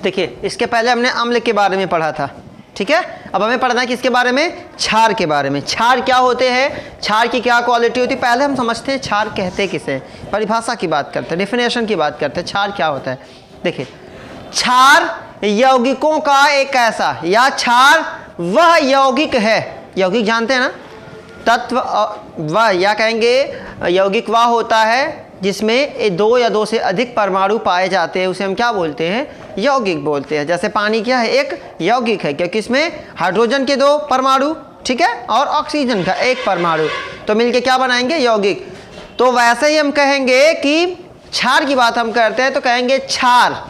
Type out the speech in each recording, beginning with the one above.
देखिए इसके पहले हमने अम्ल के बारे में पढ़ा था, ठीक है। अब हमें पढ़ना है किसके बारे में, क्षार के बारे में। क्षार क्या होते हैं, क्षार की क्या क्वालिटी होती है, पहले हम समझते हैं क्षार कहते किसे, परिभाषा की बात करते हैं, डेफिनेशन की बात करते हैं, क्षार क्या होता है। देखिए क्षार यौगिकों का एक ऐसा, या क्षार वह यौगिक है, यौगिक जानते हैं ना, तत्व वह, या कहेंगे यौगिक वह होता है जिसमें दो या दो से अधिक परमाणु पाए जाते हैं, उसे हम क्या बोलते हैं, यौगिक बोलते हैं। जैसे पानी क्या है, एक यौगिक है, क्योंकि इसमें हाइड्रोजन के 2 परमाणु, ठीक है, और ऑक्सीजन का 1 परमाणु, तो मिलके क्या बनाएंगे, यौगिक। तो वैसे ही हम कहेंगे कि क्षार की बात हम करते हैं तो कहेंगे क्षार,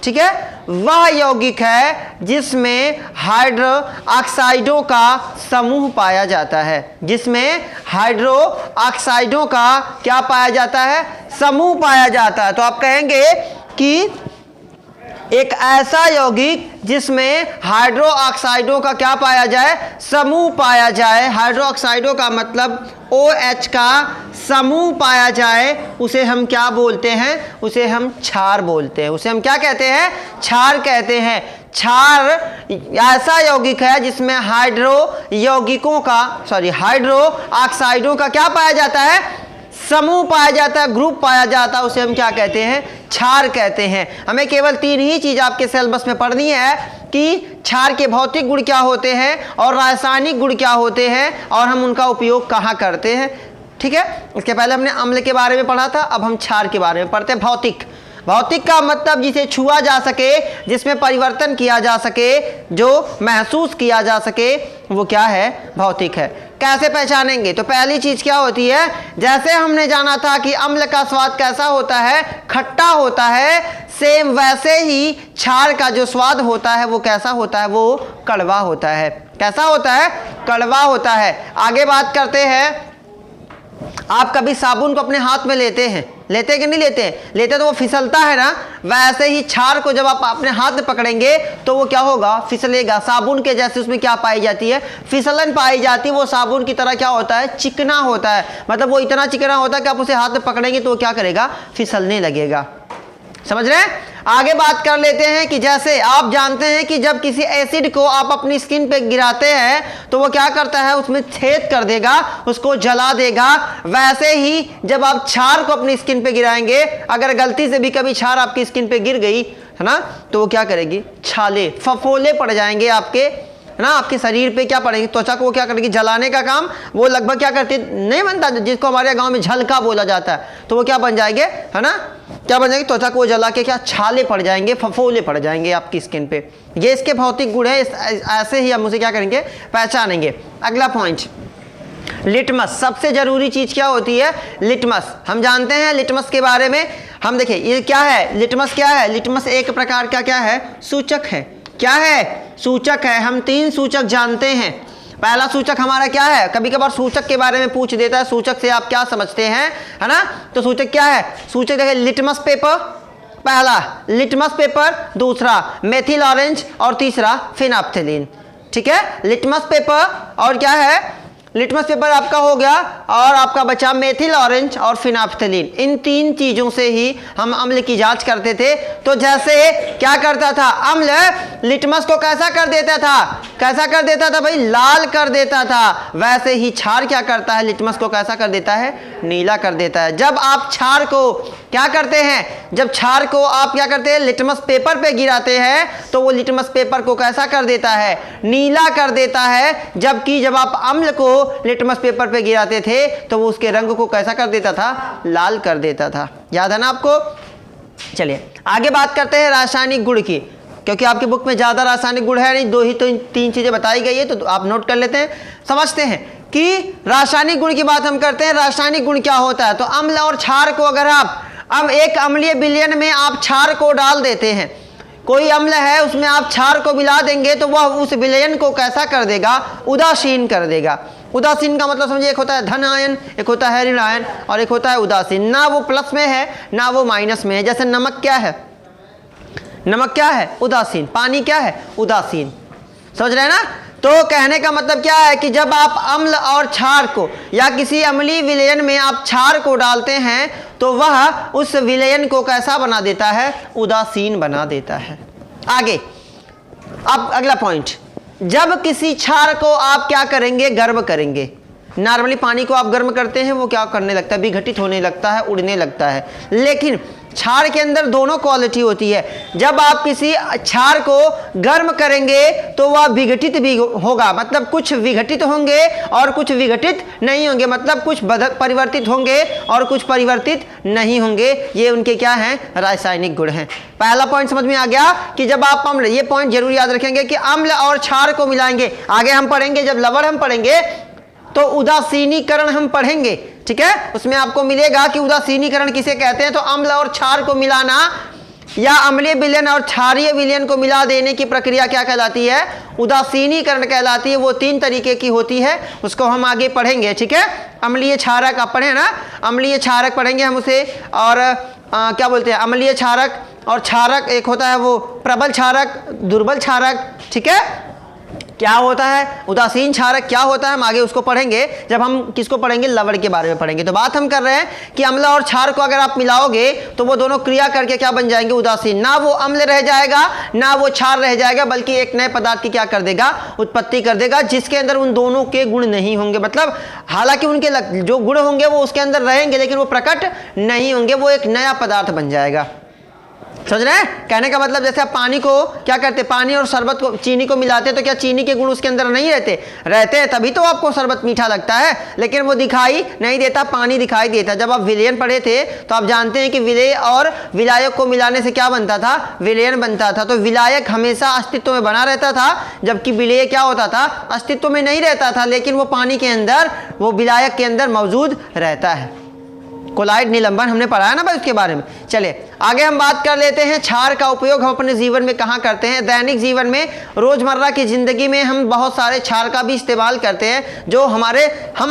ठीक है, वह यौगिक है जिसमें हाइड्रो ऑक्साइडों का समूह पाया जाता है, जिसमें हाइड्रो ऑक्साइडों का क्या पाया जाता है, समूह पाया जाता है। तो आप कहेंगे कि एक ऐसा यौगिक जिसमें हाइड्रो ऑक्साइडों का क्या पाया जाए, समूह पाया जाए। हाइड्रो ऑक्साइडों का मतलब OH का समूह पाया जाए, उसे हम क्या बोलते हैं, उसे हम क्षार बोलते हैं। उसे हम क्या कहते हैं, क्षार कहते हैं। क्षार ऐसा यौगिक है जिसमें हाइड्रो ऑक्साइडों का क्या पाया जाता है, समूह पाया जाता है, ग्रुप पाया जाता है, उसे हम क्या कहते हैं, क्षार कहते हैं। हमें केवल 3 ही चीज आपके सिलेबस में पढ़नी है कि क्षार के भौतिक गुण क्या होते हैं और रासायनिक गुण क्या होते हैं और हम उनका उपयोग कहाँ करते हैं, ठीक है। इसके पहले हमने अम्ल के बारे में पढ़ा था, अब हम क्षार के बारे में पढ़ते हैं। भौतिक का मतलब जिसे छुआ जा सके, जिसमें परिवर्तन किया जा सके, जो महसूस किया जा सके, वो क्या है, भौतिक है। कैसे पहचानेंगे, तो पहली चीज क्या होती है, जैसे हमने जाना था कि अम्ल का स्वाद कैसा होता है, खट्टा होता है, सेम वैसे ही क्षार का जो स्वाद होता है वो कैसा होता है, वो कड़वा होता है। कैसा होता है, कड़वा होता है। आगे बात करते हैं, आप कभी साबुन को अपने हाथ में लेते हैं कि नहीं लेते तो वो फिसलता है ना, वैसे ही क्षार को जब आप अपने हाथ में पकड़ेंगे तो वो क्या होगा, फिसलेगा। साबुन के जैसे उसमें क्या पाई जाती है, फिसलन पाई जाती है। वो साबुन की तरह क्या होता है, चिकना होता है, मतलब वो इतना चिकना होता है कि आप उसे हाथ में पकड़ेंगे तो वो क्या करेगा, फिसलने लगेगा। समझ रहे हैं। आगे बात कर लेते हैं कि जैसे आप जानते हैं कि जब किसी एसिड को आप अपनी स्किन पे गिराते हैं तो वो क्या करता है, उसमें छेद कर देगा, उसको जला देगा। वैसे ही जब आप क्षार को अपनी स्किन पे गिराएंगे, अगर गलती से भी कभी क्षार आपकी स्किन पे गिर गई है ना, तो वो क्या करेगी, छाले फफोले पड़ जाएंगे आपके, है ना, आपके शरीर पे क्या पड़ेगी, त्वचा को वो क्या करेगी, जलाने का काम वो लगभग क्या करती नहीं बनता, जिसको हमारे गांव में झलका बोला जाता है, तो वो क्या बन जाएंगे, है ना, क्या बन जाएंगे, त्वचा को वो जला के क्या छाले पड़ जाएंगे, फफोले पड़ जाएंगे आपकी स्किन पे। ये इसके भौतिक गुण है। ऐसे ही हम उसे क्या करेंगे, पहचानेंगे। अगला पॉइंट, लिटमस। सबसे जरूरी चीज क्या होती है, लिटमस। हम जानते हैं लिटमस के बारे में, हम देखिए ये क्या है, लिटमस क्या है, लिटमस एक प्रकार का क्या है, सूचक है। क्या है, सूचक है। हम 3 सूचक जानते हैं। पहला सूचक हमारा क्या है, कभी कभार सूचक के बारे में पूछ देता है, सूचक से आप क्या समझते हैं, है ना, तो सूचक क्या है, सूचक देखिए लिटमस पेपर, पहला लिटमस पेपर, दूसरा मेथिल ऑरेंज और तीसरा फिनाप्थेलिन, ठीक है। लिटमस पेपर और क्या है, लिटमस पेपर आपका हो गया और आपका बचा मेथिल ऑरेंज और फिनाप्थेलिन। इन 3 चीजों से ही हम अम्ल की जांच करते थे। तो जैसे क्या करता था, अम्ल लिटमस को कैसा कर देता था भाई, लाल कर देता था। वैसे ही क्षार क्या करता है, लिटमस को कैसा कर देता है, नीला कर देता है। जब आप क्षार को क्या करते हैं, जब क्षार को आप क्या करते हैं, लिटमस पेपर पे गिराते हैं तो वो लिटमस पेपर को कैसा कर देता है, नीला कर देता है। जबकि जब आप अम्ल को लिटमस पेपर पे गिराते थे तो वो उसके रंग को कैसा कर देता था, लाल कर देता था। याद है ना आपको। चलिए आगे बात करते हैं रासायनिक गुण की, क्योंकि आपकी बुक में ज्यादा रासायनिक गुण है नहीं, 2 ही तो 3 चीजें बताई गई है, तो आप नोट कर लेते हैं। समझते हैं कि रासायनिक गुण की बात हम करते हैं। रासायनिक गुण क्या होता है, तो अम्ल और क्षार को अगर आप अब एक अम्लीय विलयन में आप क्षार को डाल देते हैं, कोई अम्ल है उसमें आप क्षार को मिला देंगे तो वह उस विलयन को कैसा कर देगा, उदासीन कर देगा। उदासीन का मतलब समझिए, एक होता है धन आयन, एक होता है ऋण आयन और एक होता है उदासीन। ना वो प्लस में है ना वो माइनस में है। जैसे नमक क्या है, नमक क्या है, उदासीन। पानी क्या है, उदासीन। समझ रहे हैं ना। तो कहने का मतलब क्या है कि जब आप अम्ल और क्षार को या किसी अम्लीय विलयन में आप क्षार को डालते हैं तो वह उस विलयन को कैसा बना देता है, उदासीन बना देता है। आगे अब अगला पॉइंट, जब किसी क्षार को आप क्या करेंगे, गर्म करेंगे। नॉर्मली पानी को आप गर्म करते हैं, वो क्या करने लगता है, विघटित होने लगता है, उड़ने लगता है। लेकिन क्षार के अंदर दोनों क्वालिटी होती है। जब आप किसी क्षार को गर्म करेंगे तो वह विघटित भी होगा, मतलब कुछ विघटित होंगे और कुछ विघटित नहीं होंगे, मतलब कुछ परिवर्तित होंगे और कुछ परिवर्तित नहीं होंगे। ये उनके क्या हैं, रासायनिक गुण हैं। पहला पॉइंट समझ में आ गया कि जब आप अम्ल, ये पॉइंट जरूर याद रखेंगे कि अम्ल और क्षार को मिलाएंगे। आगे हम पढ़ेंगे, जब लवण हम पढ़ेंगे तो उदासीनीकरण हम पढ़ेंगे, ठीक है। उसमें आपको मिलेगा कि उदासीनीकरण किसे कहते हैं। तो अम्ल और क्षार को मिलाना या अम्लीय विलयन और क्षारीय विलयन को मिला देने की प्रक्रिया क्या कहलाती है, उदासीनीकरण कहलाती है। वो 3 तरीके की होती है, उसको हम आगे पढ़ेंगे, ठीक है। अम्लीय क्षारक आप पढ़े ना, अम्लीय क्षारक पढ़ेंगे हम उसे। और क्या बोलते हैं, अम्लीय क्षारक और क्षारक, एक होता है वो प्रबल क्षारक, दुर्बल क्षारक, ठीक है। क्या होता है उदासीन क्षारक, क्या होता है, हम आगे उसको पढ़ेंगे जब हम किसको पढ़ेंगे, लवण के बारे में पढ़ेंगे। तो बात हम कर रहे हैं कि अम्ल और क्षार को अगर आप मिलाओगे तो वो दोनों क्रिया करके क्या बन जाएंगे, उदासीन। ना वो अम्ल रह जाएगा ना वो क्षार रह जाएगा, बल्कि एक नए पदार्थ की क्या कर देगा, उत्पत्ति कर देगा, जिसके अंदर उन दोनों के गुण नहीं होंगे। मतलब हालांकि उनके जो गुण होंगे वो उसके अंदर रहेंगे, लेकिन वो प्रकट नहीं होंगे, वो एक नया पदार्थ बन जाएगा। समझ रहे हैं, कहने का मतलब जैसे आप पानी को क्या करते, पानी और शरबत को, चीनी को मिलाते हैं, तो क्या चीनी के गुण उसके अंदर नहीं रहते, रहते हैं, तभी तो आपको शरबत मीठा लगता है, लेकिन वो दिखाई नहीं देता, पानी दिखाई देता। जब आप विलयन पढ़े थे तो आप जानते हैं कि विलेय और विलायक को मिलाने से क्या बनता था, विलयन बनता था। तो विलायक हमेशा अस्तित्व में बना रहता था, जबकि विलेय क्या होता था, अस्तित्व में नहीं रहता था, लेकिन वो पानी के अंदर, वो विलायक के अंदर मौजूद रहता है। कोलाइड निलंबन हमने पढ़ा है ना भाई उसके बारे में। चलिए आगे हम बात कर लेते हैं, क्षार का उपयोग हम अपने जीवन में कहाँ करते हैं। दैनिक जीवन में, रोजमर्रा की जिंदगी में हम बहुत सारे क्षार का भी इस्तेमाल करते हैं, जो हम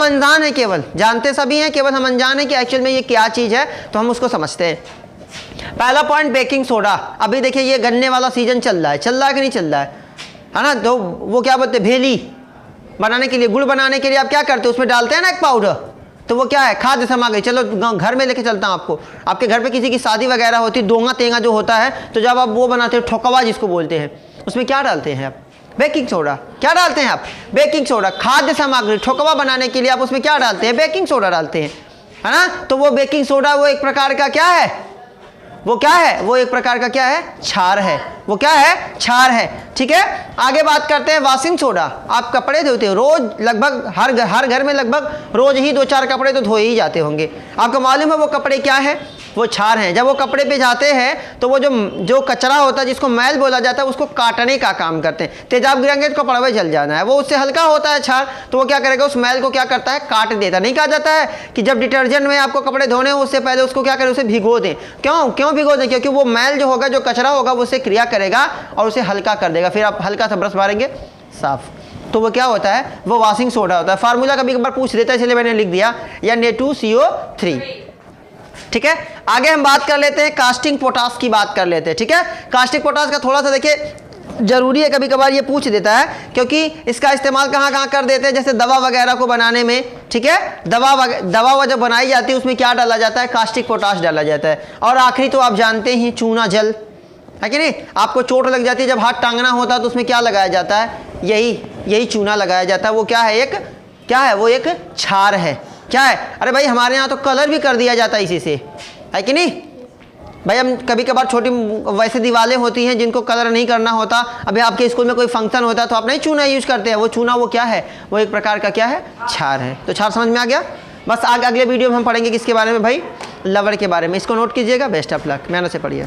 अनजान हैं, केवल जानते सभी हैं, केवल हम अनजान हैं कि एक्चुअल में ये क्या चीज़ है, तो हम उसको समझते हैं। पहला पॉइंट, बेकिंग सोडा। अभी देखिए ये गन्ने वाला सीजन चल रहा है कि नहीं चल रहा है ना। तो वो क्या बोलते हैं, भेली बनाने के लिए, गुड़ बनाने के लिए आप क्या करते हो, उसमें डालते हैं ना एक पाउडर, तो वो क्या है, खाद्य सामग्री। चलो घर में लेके चलता हूँ आपको, आपके घर पे किसी की शादी वगैरह होती है, दोंगा तेंगा जो होता है, तो जब आप वो बनाते हो, ठोकवा जिसको बोलते हैं, उसमें क्या डालते हैं आप, बेकिंग सोडा। क्या डालते हैं आप, बेकिंग सोडा। खाद्य सामग्री ठोकवा बनाने के लिए आप उसमें क्या डालते हैं, बेकिंग सोडा डालते हैं, है ना। तो वो बेकिंग सोडा वो एक प्रकार का क्या है, वो क्या है, वो एक प्रकार का क्या है, क्षार है। वो क्या है, क्षार है, ठीक है। आगे बात करते हैं वॉशिंग सोडा। आप कपड़े धोते हो रोज, लगभग हर घर में लगभग रोज ही 2-4 कपड़े तो धोए ही जाते होंगे। आपको मालूम है वो कपड़े क्या है, वो क्षार हैं। जब वो कपड़े पे जाते हैं तो वो जो कचरा होता है, जिसको मैल बोला जाता है, उसको काटने का काम करते हैं। तेजाब गिराएंगे तो कपड़ा जल जाना है, वो उससे हल्का होता है क्षार, तो वो क्या करेगा, उस मैल को क्या करता है, काट देता। नहीं कहा जाता है कि जब डिटर्जेंट में आपको कपड़े धोने हो उससे पहले उसको क्या करें, उसे भिगो दें। क्यों भिगो दें, क्योंकि वो मैल जो होगा, जो कचरा होगा, वो उससे क्रिया करेगा और उसे हल्का कर देगा। फिर आप हल्का सा ब्रश मारेंगे, साफ। तो वो क्या होता है, वो वॉशिंग सोडा होता है। फार्मूला कभी कभार पूछ देता है, इसलिए मैंने लिख दिया, या Na2CO3, ठीक है। आगे हम बात कर लेते हैं, कास्टिंग पोटाश की बात कर लेते हैं, ठीक है। कास्टिंग पोटाश का थोड़ा सा देखिए जरूरी है, कभी कभार ये पूछ देता है, क्योंकि इसका इस्तेमाल कहाँ कर देते हैं, जैसे दवा वगैरह को बनाने में, ठीक है। दवा जब बनाई जाती है उसमें क्या डाला जाता है, कास्टिक पोटाश डाला जाता है। और आखिरी तो आप जानते ही, चूना जल है कि नहीं। आपको चोट लग जाती है, जब हाथ टांगना होता है तो उसमें क्या लगाया जाता है, यही चूना लगाया जाता है। वो क्या है, वो एक क्षार है। क्या है, अरे भाई हमारे यहाँ तो कलर भी कर दिया जाता है इसी से, है कि नहीं भाई। हम कभी कभार छोटी वैसे दीवारें होती हैं जिनको कलर नहीं करना होता, अभी आपके स्कूल में कोई फंक्शन होता है तो आप नहीं चूना यूज करते हैं। वो चूना वो क्या है, वो एक प्रकार का क्या है, क्षार है। तो क्षार समझ में आ गया। बस आगे अगले वीडियो में हम पढ़ेंगे किसके बारे में भाई, लवण के बारे में। इसको नोट कीजिएगा। बेस्ट ऑफ लक, मेहनत से पढ़िए।